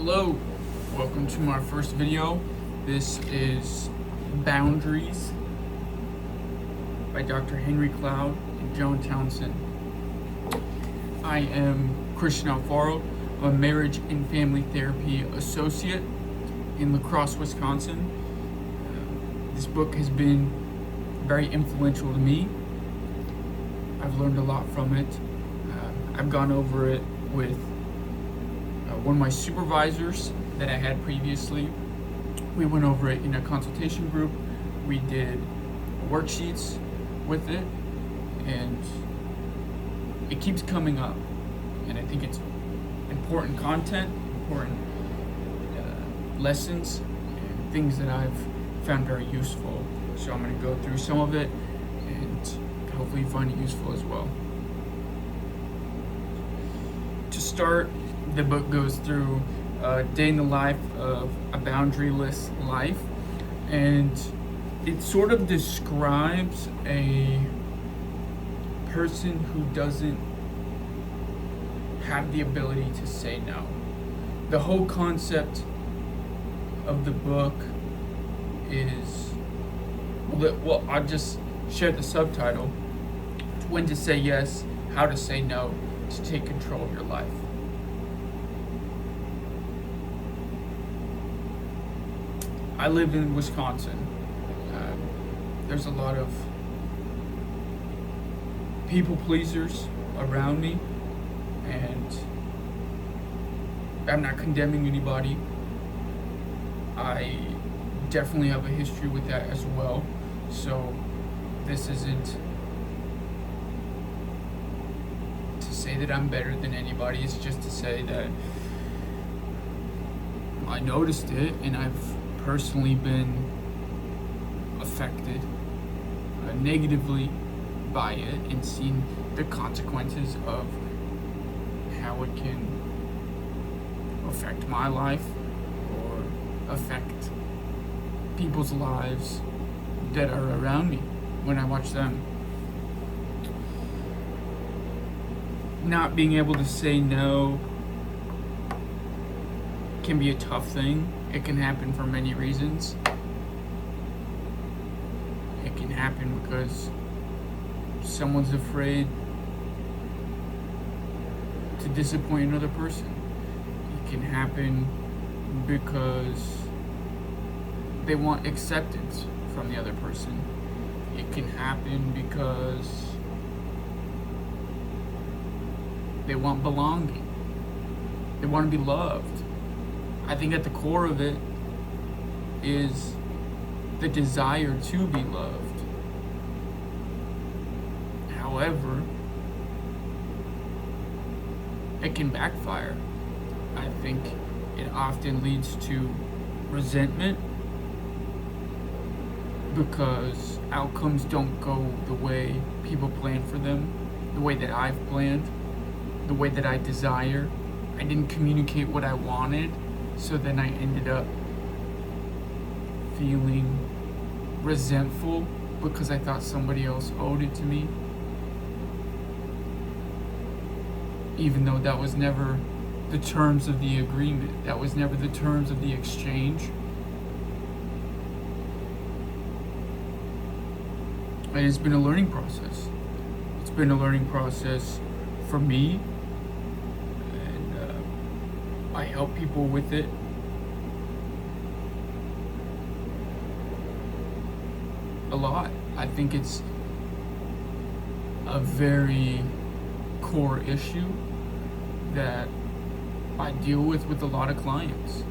Hello, welcome to my first video. This is Boundaries by Dr. Henry Cloud and Joan Townsend. I am Christian Alfaro, a marriage and family therapy associate in La Crosse, Wisconsin. This book has been very influential to me. I've learned a lot from it. I've gone over it with one of my supervisors that I had previously. We went over it in a consultation group. We did worksheets with it, and it keeps coming up. And I think it's important content, important lessons, and things that I've found very useful. So I'm going to go through some of it, and hopefully you find it useful as well. To start, the book goes through a day in the life of a boundaryless life, and it sort of describes a person who doesn't have the ability to say no. The whole concept of the book is, well, I'll just share the subtitle: When to Say Yes, How to Say No to Take Control of Your Life. I live in Wisconsin. There's a lot of people pleasers around me, and I'm not condemning anybody. I definitely have a history with that as well. So this isn't to say that I'm better than anybody. It's just to say that I noticed it, and I've personally been affected negatively by it, and seen the consequences of how it can affect my life or affect people's lives that are around me when I watch them. Not being able to say no can be a tough thing. It can happen for many reasons. It can happen because someone's afraid to disappoint another person. It can happen because they want acceptance from the other person. It can happen because they want belonging. They want to be loved. I think at the core of it is the desire to be loved. However, it can backfire. I think it often leads to resentment because outcomes don't go the way people plan for them, the way that I've planned, the way that I desire. I didn't communicate what I wanted, so then I ended up feeling resentful because I thought somebody else owed it to me, even though that was never the terms of the agreement. That was never the terms of the exchange. And it's been a learning process. It's been a learning process for me, and I help people with it. A lot. I think it's a very core issue that I deal with a lot of clients.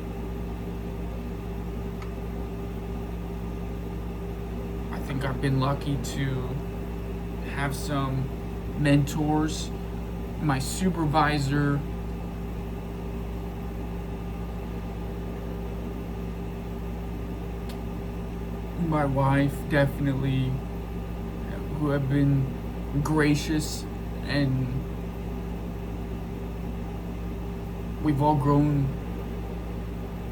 I think I've been lucky to have some mentors. My supervisor, my wife, definitely, who have been gracious, and we've all grown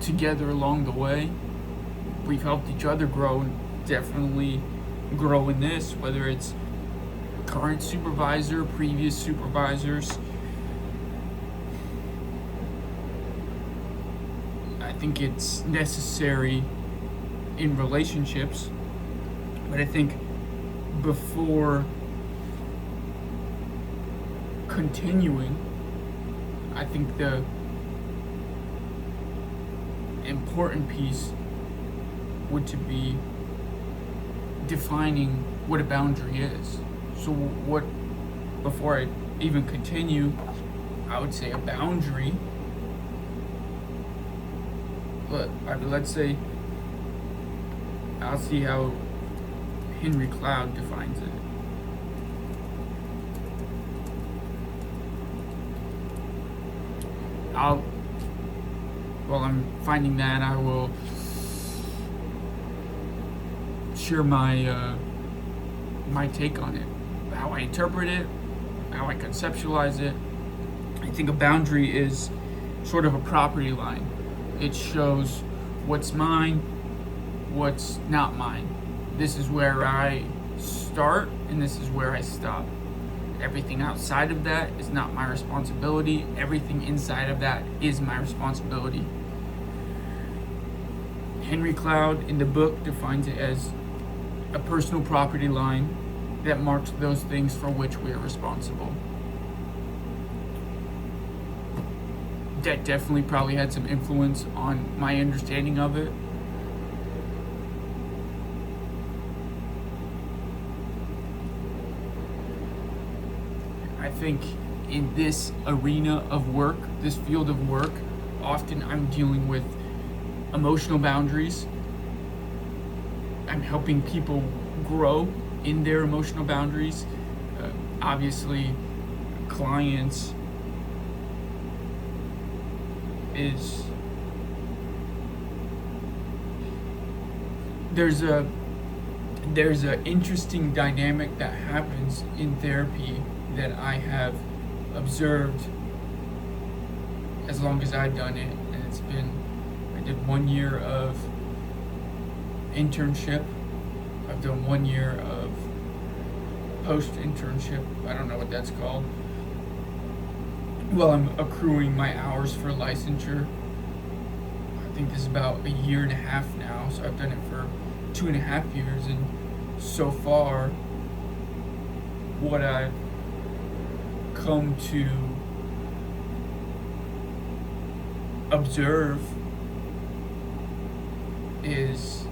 together along the way. We've helped each other grow, and definitely grow in this, whether it's current supervisor, previous supervisors. think it's necessary in relationships, but I think before continuing, I think the important piece would to be defining what a boundary is. So what, before I even continue, I would say a boundary, but let's say, I'll see how Henry Cloud defines it. While I'm finding that, I will share my my take on it, how I interpret it, how I conceptualize it. I think a boundary is sort of a property line. It shows what's mine, what's not mine. This is where I start, and this is where I stop. Everything outside of that is not my responsibility. Everything inside of that is my responsibility. Henry Cloud in the book defines it as a personal property line that marks those things for which we are responsible. That definitely probably had some influence on my understanding of it. I think in this arena of work, this field of work, often I'm dealing with emotional boundaries. I'm helping people grow in their emotional boundaries. Obviously, clients is there's a interesting dynamic that happens in therapy that I have observed as long as I've done it, and I did 1 year of internship. I've done 1 year of post-internship. I don't know what that's called. Well, I'm accruing my hours for licensure. I think this is about 1.5 years now, so I've done it for 2.5 years, and so far, what I've come to observe is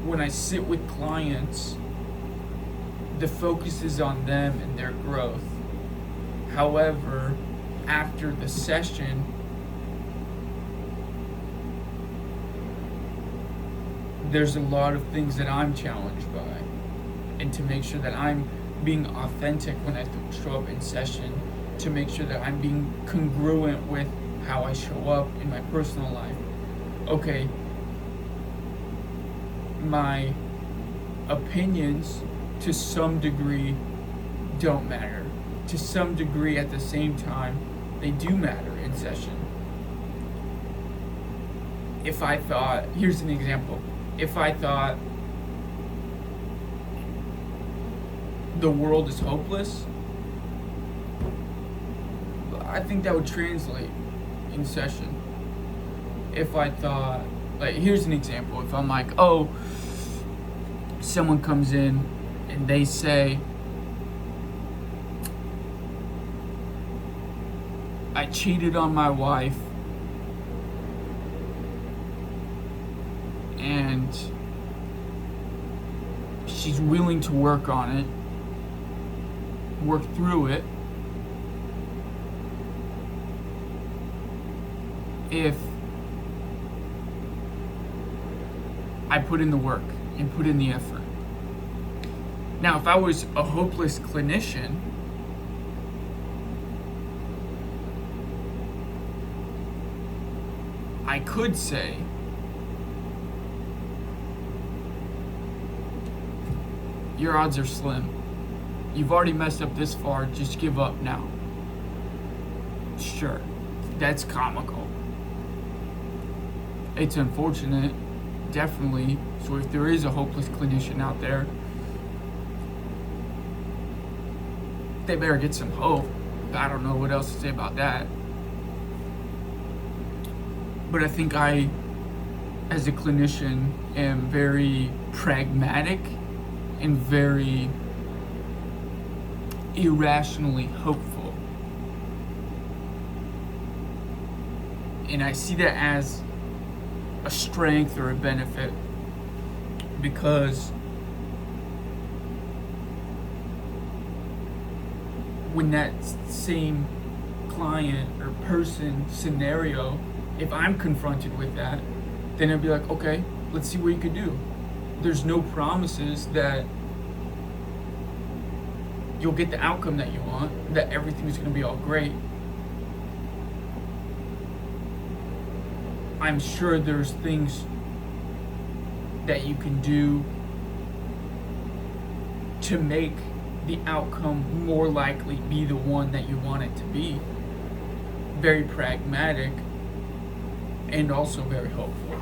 when I sit with clients, the focus is on them and their growth. However, after the session, there's a lot of things that I'm challenged by, and to make sure that I'm being authentic when I show up in session, to make sure that I'm being congruent with how I show up in my personal life. Okay, my opinions to some degree don't matter. To some degree, at the same time, they do matter in session. If I thought, here's an example, if I thought the world is hopeless, I think that would translate in session. If I thought, like, here's an example, if I'm like, oh, someone comes in and they say, I cheated on my wife and she's willing to work on it, work through it, if I put in the work and put in the effort. Now, if I was a hopeless clinician, I could say, your odds are slim. You've already messed up this far, just give up now. Sure, that's comical. It's unfortunate, definitely. So if there is a hopeless clinician out there, they better get some hope. I don't know what else to say about that. But I think I, as a clinician, am very pragmatic and very irrationally hopeful. And I see that as a strength or a benefit, because when that same client or person scenario, if I'm confronted with that, then I'd be like, okay, let's see what you could do. There's no promises that you'll get the outcome that you want, that everything's going to be all great. I'm sure there's things that you can do to make the outcome more likely be the one that you want it to be. Very pragmatic and also very hopeful.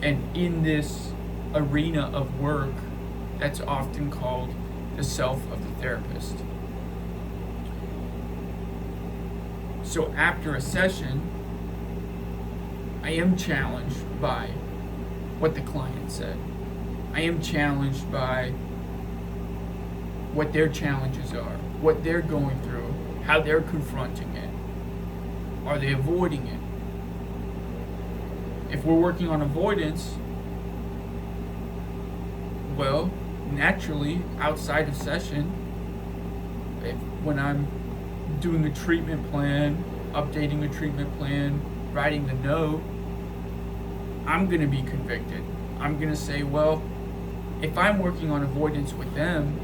And in this arena of work, that's often called the self of the therapist. So after a session, I am challenged by what the client said. I am challenged by what their challenges are, what they're going through, how they're confronting it. Are they avoiding it? If we're working on avoidance, well, naturally, outside of session, when I'm doing a treatment plan, updating a treatment plan, writing the note, I'm going to be convicted. I'm going to say, well, if I'm working on avoidance with them,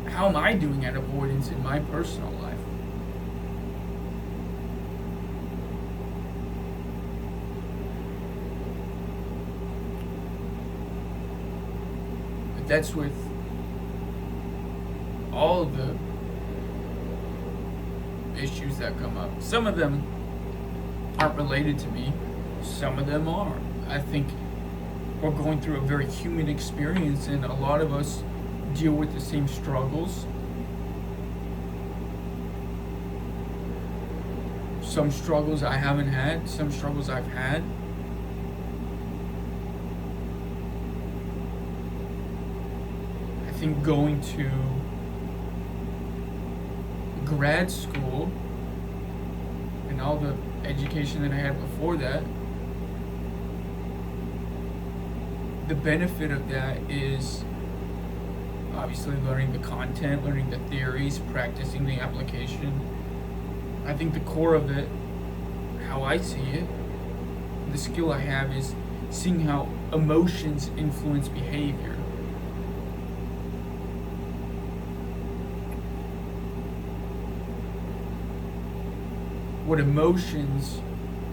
how am I doing at avoidance in my personal life? But that's with all of the issues that come up. Some of them aren't related to me, some of them are. I think we're going through a very human experience, and a lot of us deal with the same struggles. Some struggles I haven't had, some struggles I've had. I think going to grad school and all the education that I had before that, the benefit of that is obviously learning the content, learning the theories, practicing the application. I think the core of it, how I see it, the skill I have is seeing how emotions influence behavior. What emotions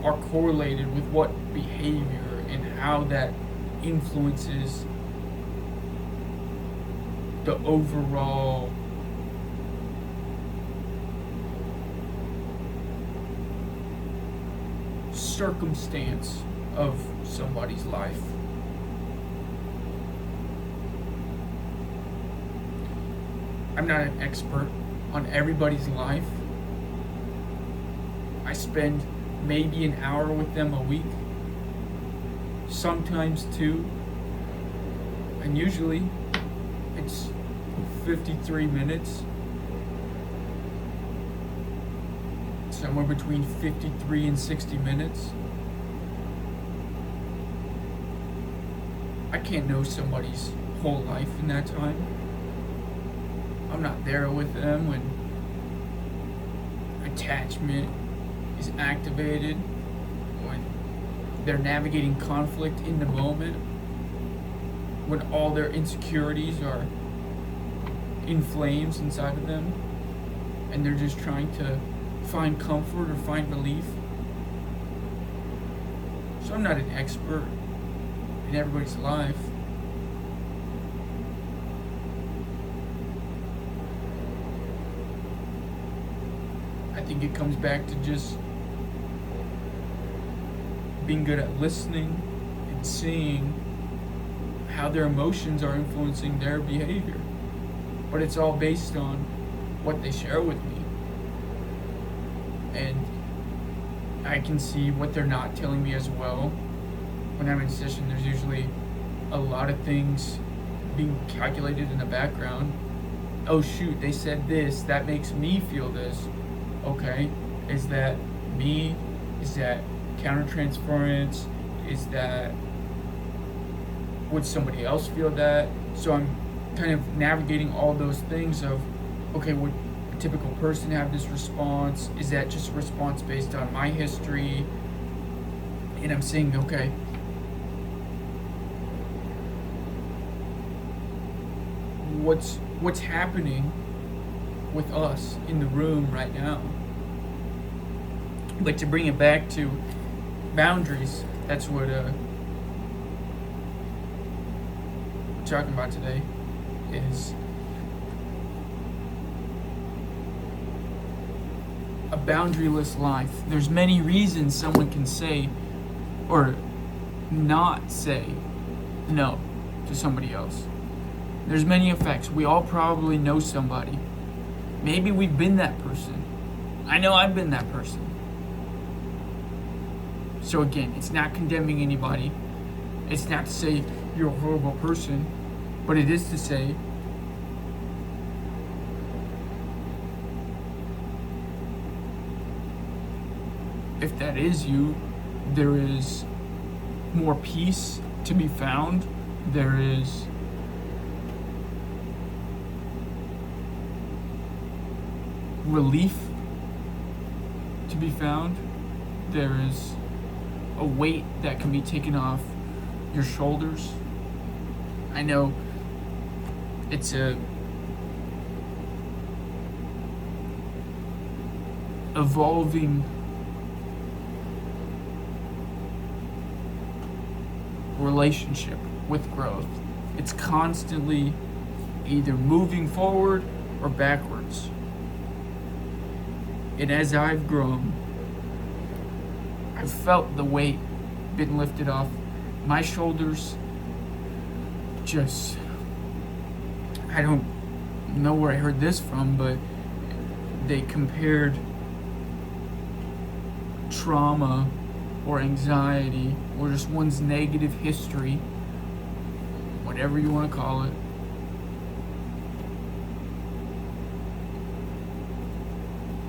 are correlated with what behavior, and how that influences the overall circumstance of somebody's life. I'm not an expert on everybody's life. I spend maybe an hour with them a week, sometimes two, and usually it's 53 minutes, somewhere between 53 and 60 minutes. I can't know somebody's whole life in that time. I'm not there with them when attachment is activated, when they're navigating conflict in the moment, when all their insecurities are in flames inside of them, and they're just trying to find comfort or find relief. So I'm not an expert in everybody's life. I think it comes back to just being good at listening and seeing how their emotions are influencing their behavior. But it's all based on what they share with me. And I can see what they're not telling me as well. When I'm in session, there's usually a lot of things being calculated in the background. Oh shoot, they said this, that makes me feel this. Okay, is that me? Is that countertransference? Is that, would somebody else feel that? So I'm kind of navigating all those things of, okay, would a typical person have this response? Is that just a response based on my history? And I'm saying, okay, what's happening with us in the room right now? But to bring it back to boundaries, that's what we're talking about today, is a boundaryless life. There's many reasons someone can say or not say no to somebody else. There's many effects. We all probably know somebody. Maybe we've been that person. I know I've been that person. So again, it's not condemning anybody. It's not to say you're a horrible person, but it is to say if that is you, there is more peace to be found. There is relief to be found. There is a weight that can be taken off your shoulders. I know it's a evolving relationship with growth. It's constantly either moving forward or backwards. And as I've grown, I've felt the weight been lifted off my shoulders. Just, I don't know where I heard this from, but they compared trauma or anxiety or just one's negative history, whatever you want to call it,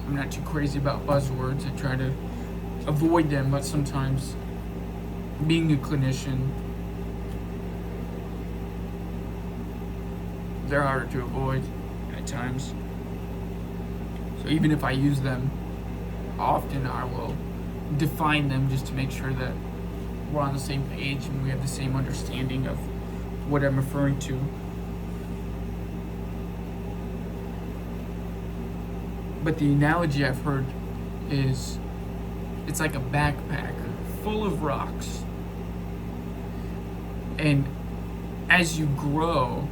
I'm not too crazy about buzzwords. I try to avoid them, but sometimes being a clinician, they're harder to avoid at times. So even if I use them often, I will define them just to make sure that we're on the same page and we have the same understanding of what I'm referring to. But the analogy I've heard is it's like a backpack full of rocks. And as you grow,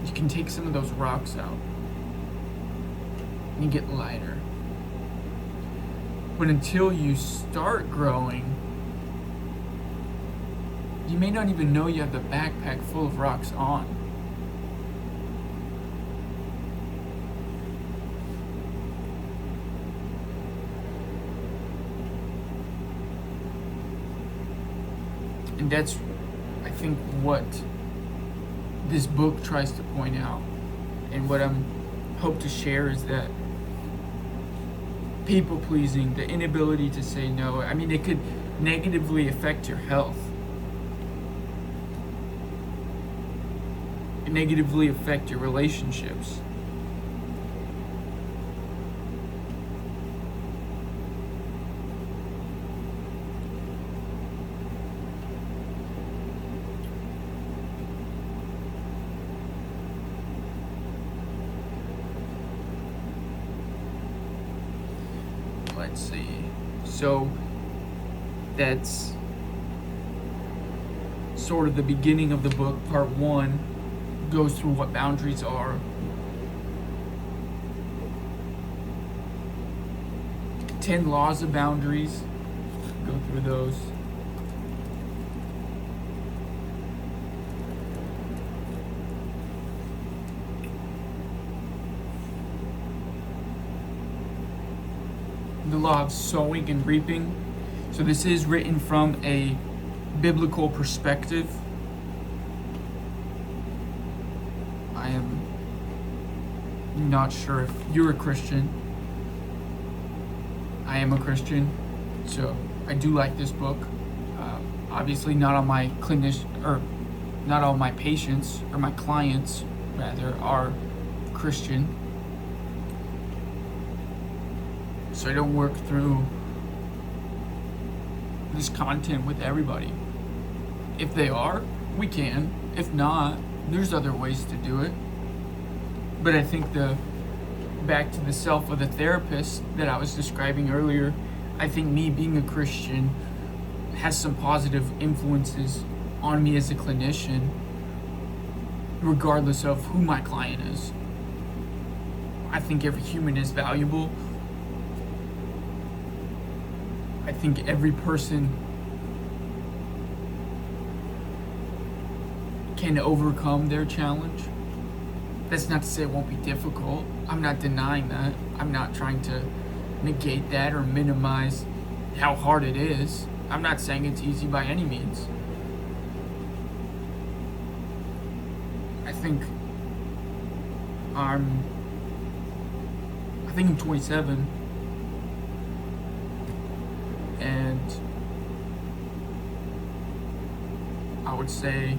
you can take some of those rocks out and you get lighter. But until you start growing, you may not even know you have the backpack full of rocks on. And that's, I think, what this book tries to point out. And what I'm hope to share is that people pleasing, the inability to say no, I mean, it could negatively affect your health. It negatively affect your relationships. Let's see. So that's sort of the beginning of the book. Part 1 goes through what boundaries are. 10 laws of boundaries go through those. The law of sowing and reaping. So this is written from a biblical perspective. I am not sure if you're a Christian. I am a Christian, so I do like this book. Obviously, not all my not all my patients or my clients, rather, are Christian. So I don't work through this content with everybody. If they are, we can. If not, there's other ways to do it. But I think back to the self of the therapist that I was describing earlier, I think me being a Christian has some positive influences on me as a clinician, regardless of who my client is. I think every human is valuable. I think every person can overcome their challenge. That's not to say it won't be difficult. I'm not denying that. I'm not trying to negate that or minimize how hard it is. I'm not saying it's easy by any means. I think I'm 27, and I would say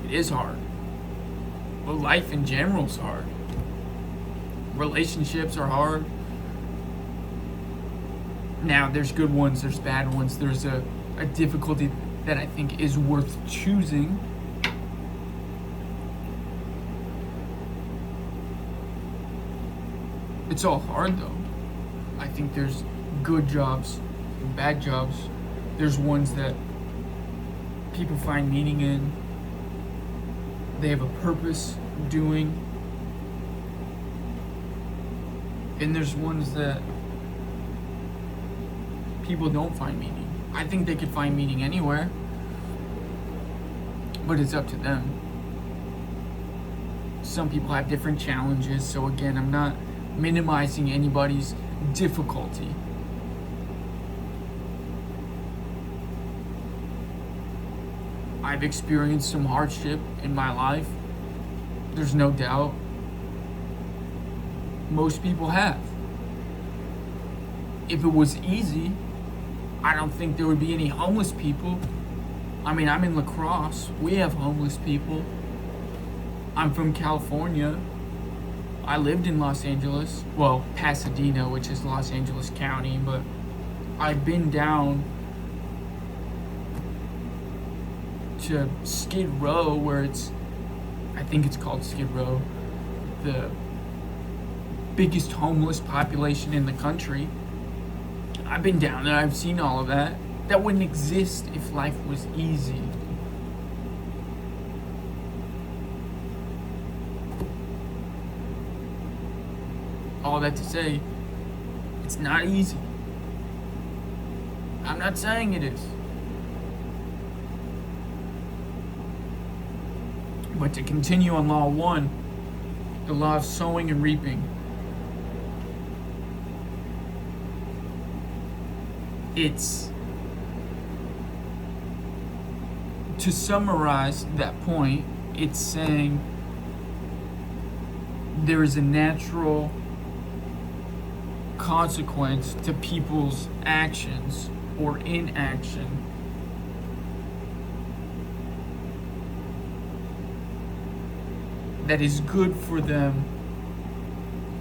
it is hard. Well, life in general is hard. Relationships are hard. Now, there's good ones, there's bad ones. There's a difficulty that I think is worth choosing. It's all hard, though. I think there's good jobs and bad jobs. There's ones that people find meaning in. They have a purpose doing. And there's ones that people don't find meaning. I think they could find meaning anywhere, but it's up to them. Some people have different challenges, so again, I'm not minimizing anybody's difficulty. I've experienced some hardship in my life. There's no doubt. Most people have. If it was easy, I don't think there would be any homeless people. I mean, I'm in La Crosse. We have homeless people. I'm from California. I lived in Los Angeles. Well, Pasadena, which is Los Angeles County, but I've been down to Skid Row, where I think it's called Skid Row, the biggest homeless population in the country. I've been down there, I've seen all of that. That wouldn't exist if life was easy. All that to say, it's not easy. I'm not saying it is. But to continue on Law 1, the law of sowing and reaping, it's, to summarize that point, it's saying there is a natural consequence to people's actions or inaction that is good for them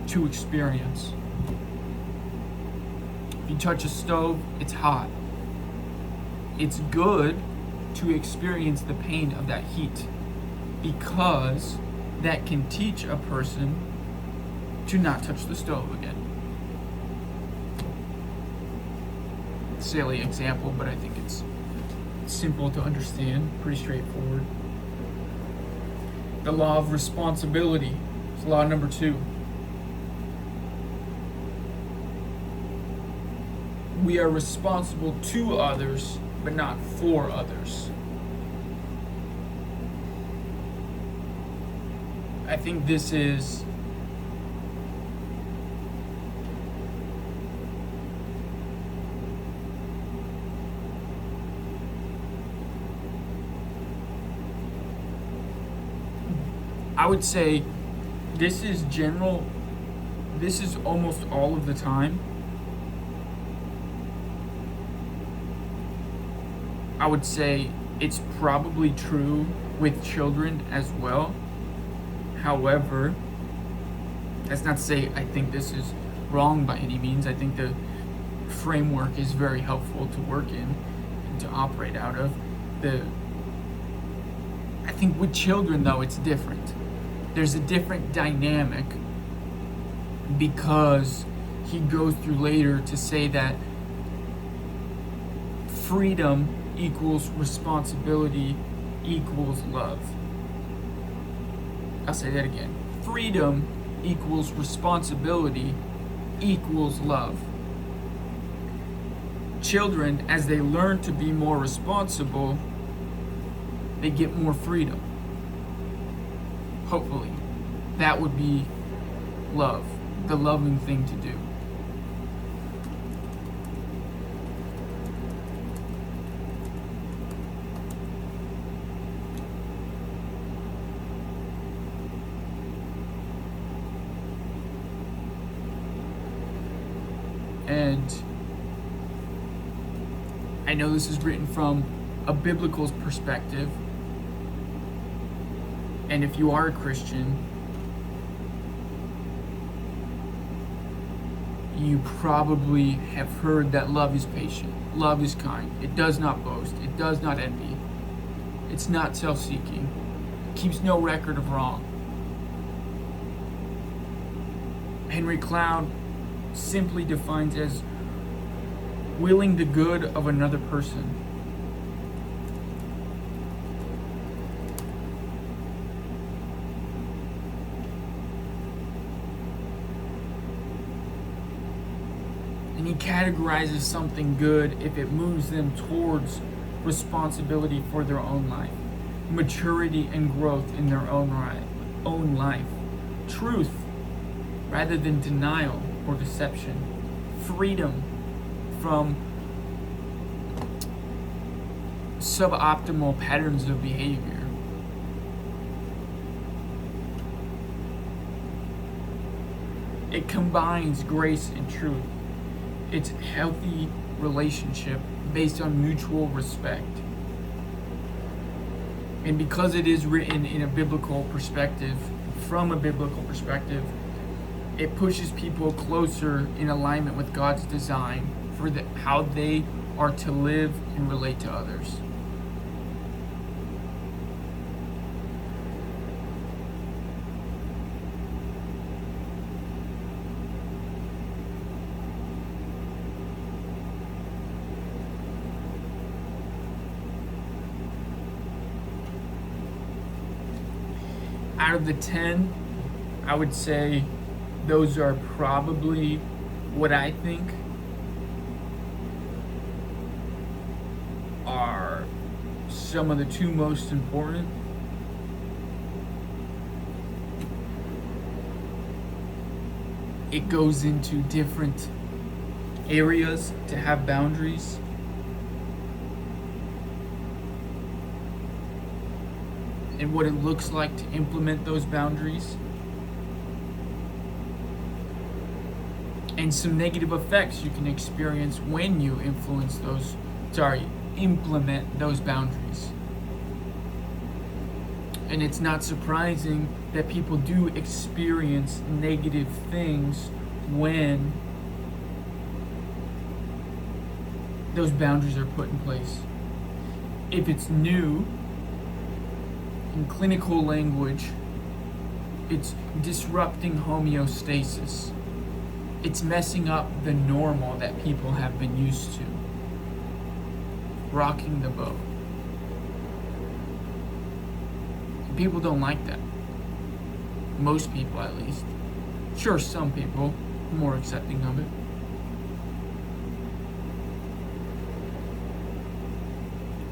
to experience. If you touch a stove, it's hot. It's good to experience the pain of that heat, because that can teach a person to not touch the stove again. Silly example, but I think it's simple to understand, pretty straightforward. The law of responsibility is law number 2. we are responsible to others, but not for others. I think this is I would say this is general, this is almost all of the time. I would say it's probably true with children as well. However, that's not to say I think this is wrong by any means. I think the framework is very helpful to work in and to operate out of. I think with children, though, it's different. There's a different dynamic because he goes through later to say that freedom equals responsibility equals love. I'll say that again. Freedom equals responsibility equals love. Children, as they learn to be more responsible, they get more freedom. Hopefully. That would be love, the loving thing to do. And I know this is written from a biblical perspective, and if you are a Christian, you probably have heard that love is patient, love is kind, it does not boast, it does not envy, it's not self-seeking, it keeps no record of wrong. Henry Cloud simply defines as willing the good of another person. And he categorizes something good if it moves them towards responsibility for their own life, maturity and growth in their own life, truth rather than denial or deception, freedom from suboptimal patterns of behavior. It combines grace and truth. It's a healthy relationship based on mutual respect. And because it is written in a biblical perspective, from a biblical perspective, it pushes people closer in alignment with God's design for how they are to live and relate to others. Out of the 10, I would say those are probably what I think are some of the two most important. It goes into different areas to have boundaries. And what it looks like to implement those boundaries. And some negative effects you can experience when you implement those boundaries. And it's not surprising that people do experience negative things when those boundaries are put in place. If it's new, in clinical language, it's disrupting homeostasis. It's messing up the normal that people have been used to. Rocking the boat. People don't like that. Most people, at least. Sure, some people are more accepting of it.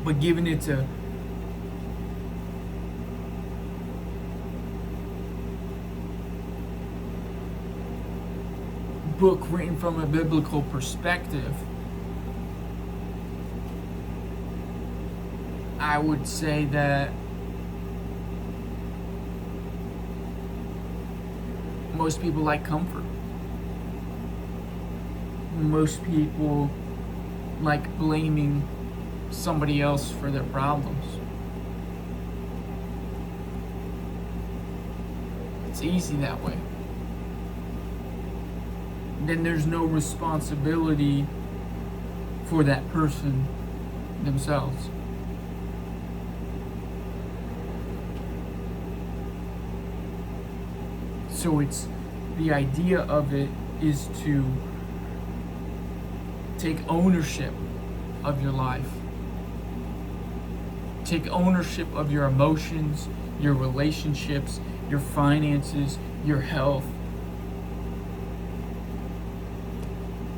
But given it's a book written from a biblical perspective, I would say that most people like comfort. Most people like blaming somebody else for their problems. It's easy that way. Then there's no responsibility for that person themselves. So it's the idea of it is to take ownership of your life. Take ownership of your emotions, your relationships, your finances, your health,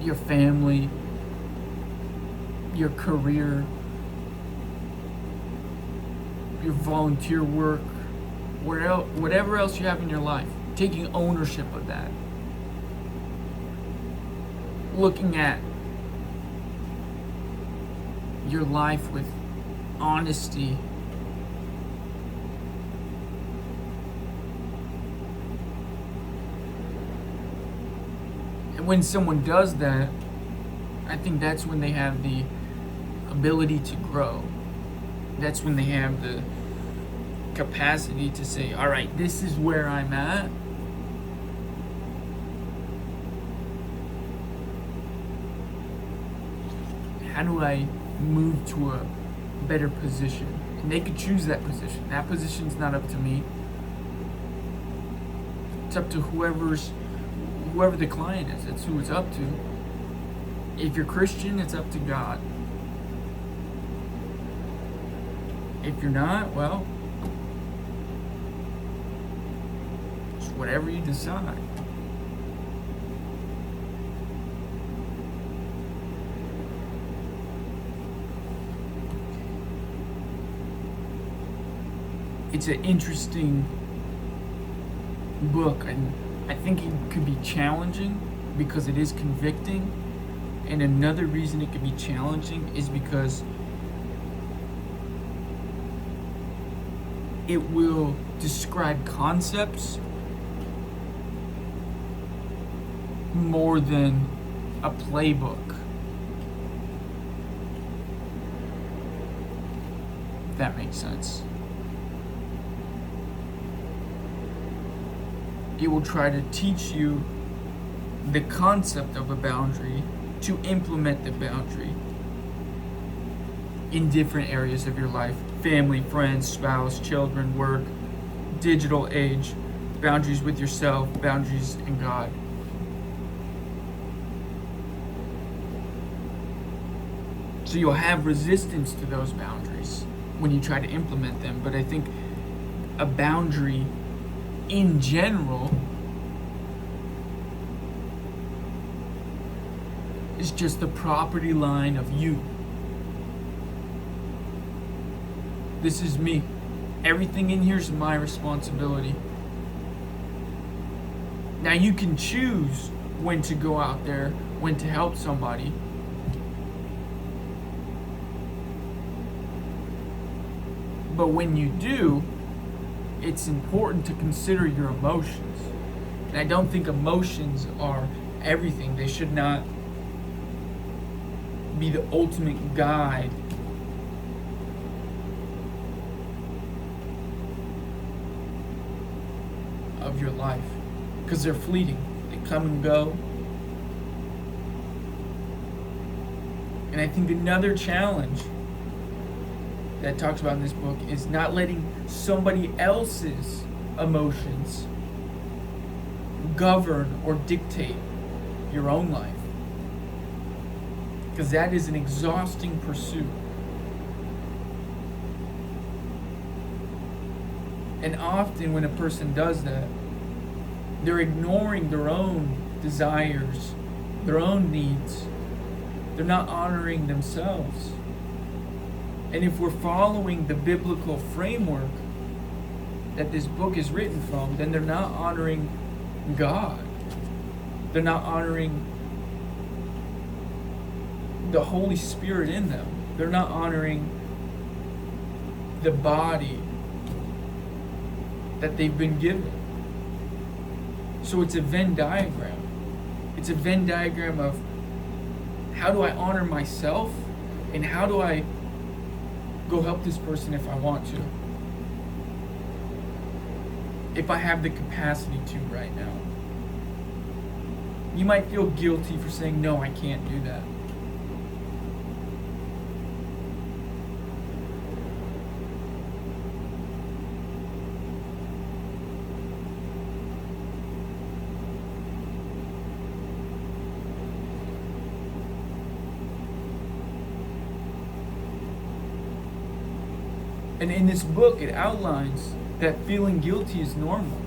your family, your career, your volunteer work, whatever else you have in your life. Taking ownership of that. Looking at your life with honesty. And when someone does that, I think that's when they have the ability to grow. That's when they have the capacity to say, all right, this is where I'm at. How do I move to a better position? And they could choose that position. That position's not up to me. It's up to whoever the client is. That's who it's up to. If you're Christian, it's up to God. If you're not, well, it's whatever you decide. It's an interesting book, and I think it could be challenging because it is convicting. And another reason it could be challenging is because it will describe concepts more than a playbook. If that makes sense. It will try to teach you the concept of a boundary to implement the boundary in different areas of your life: family, friends, spouse, children, work, digital age, boundaries with yourself, boundaries in God. So you'll have resistance to those boundaries when you try to implement them, but I think a boundary in general is just the property line of you. This is me. Everything in here is my responsibility. Now you can choose when to go out there, when to help somebody. But when you do, it's important to consider your emotions. And I don't think emotions are everything. They should not be the ultimate guide of your life, because they're fleeting. They come and go. And I think another challenge that talks about in this book is not letting somebody else's emotions govern or dictate your own life, because that is an exhausting pursuit. And often when a person does that, they're ignoring their own desires, their own needs. They're not honoring themselves. And if we're following the biblical framework that this book is written from, then they're not honoring God. They're not honoring the Holy Spirit in them. They're not honoring the body that they've been given. So it's a Venn diagram. It's a Venn diagram of how do I honor myself and how do I go help this person if I want to. If I have the capacity to right now. You might feel guilty for saying, no, I can't do that. And in this book, it outlines that feeling guilty is normal.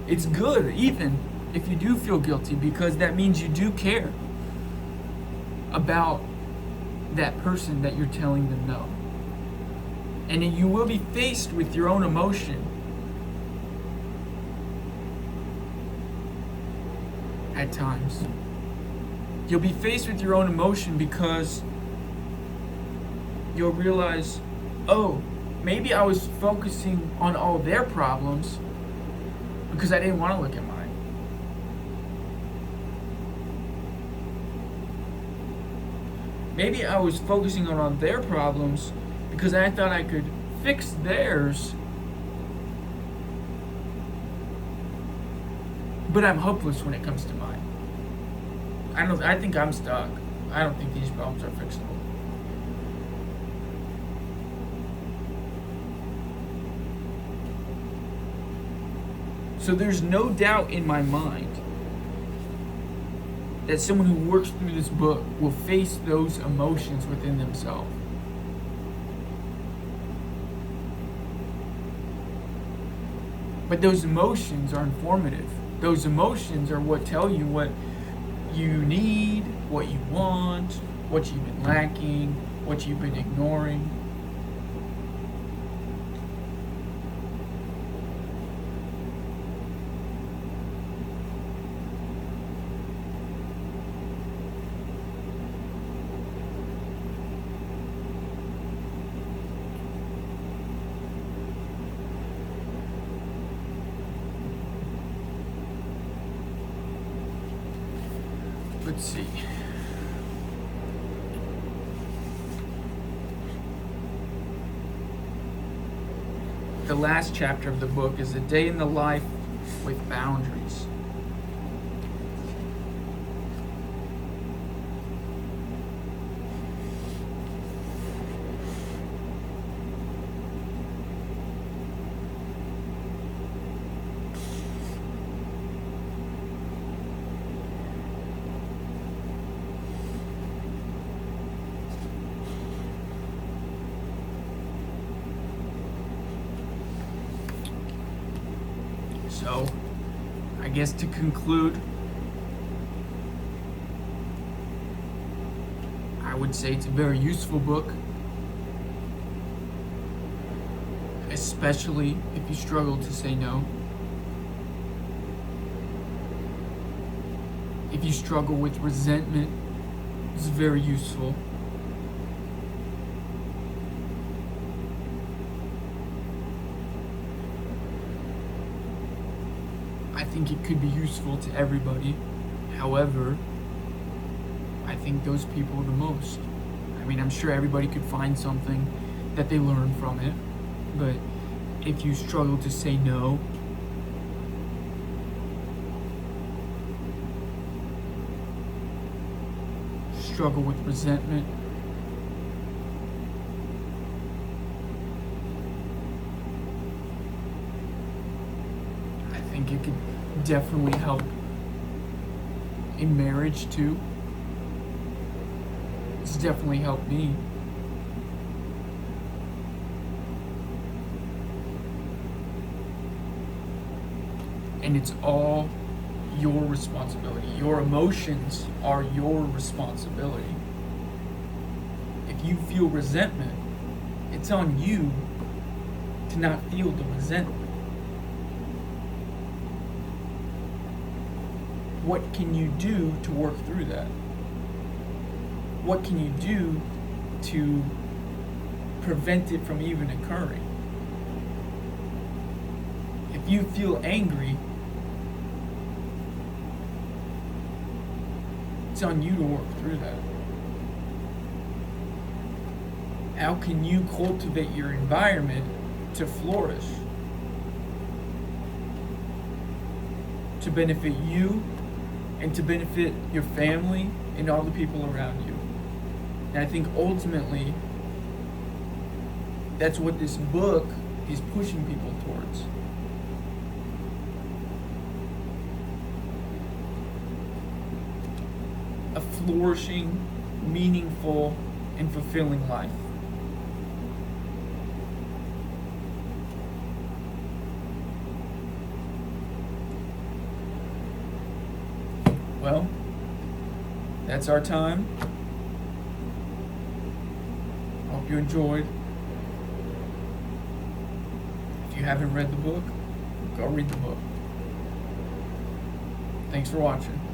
It's good, even if you do feel guilty, because that means you do care about that person that you're telling them no. And you will be faced with your own emotion at times. You'll be faced with your own emotion because you'll realize, oh, maybe I was focusing on all their problems because I didn't want to look at mine. Maybe I was focusing on all their problems because I thought I could fix theirs, but I'm hopeless when it comes to mine. I think I'm stuck. I don't think these problems are fixable. So there's no doubt in my mind that someone who works through this book will face those emotions within themselves. But those emotions are informative. Those emotions are what tell you what you need, what you want, what you've been lacking, what you've been ignoring. Let's see. The last chapter of the book is a day in the life with boundaries. So, I guess to conclude, I would say it's a very useful book, especially if you struggle to say no. If you struggle with resentment, it's very useful. I think it could be useful to everybody. However, I think those people the most. I mean, I'm sure everybody could find something that they learn from it, but if you struggle to say no, struggle with resentment, I think it could definitely help in marriage too. It's definitely helped me. And it's all your responsibility. Your emotions are your responsibility. If you feel resentment, It's on you to not feel the resentment. What can you do to work through that? What can you do to prevent it from even occurring? If you feel angry, it's on you to work through that. How can you cultivate your environment to flourish, to benefit you and to benefit your family and all the people around you? And I think ultimately that's what this book is pushing people towards. A flourishing, meaningful, and fulfilling life. Well, that's our time. Hope you enjoyed. If you haven't read the book, go read the book. Thanks for watching.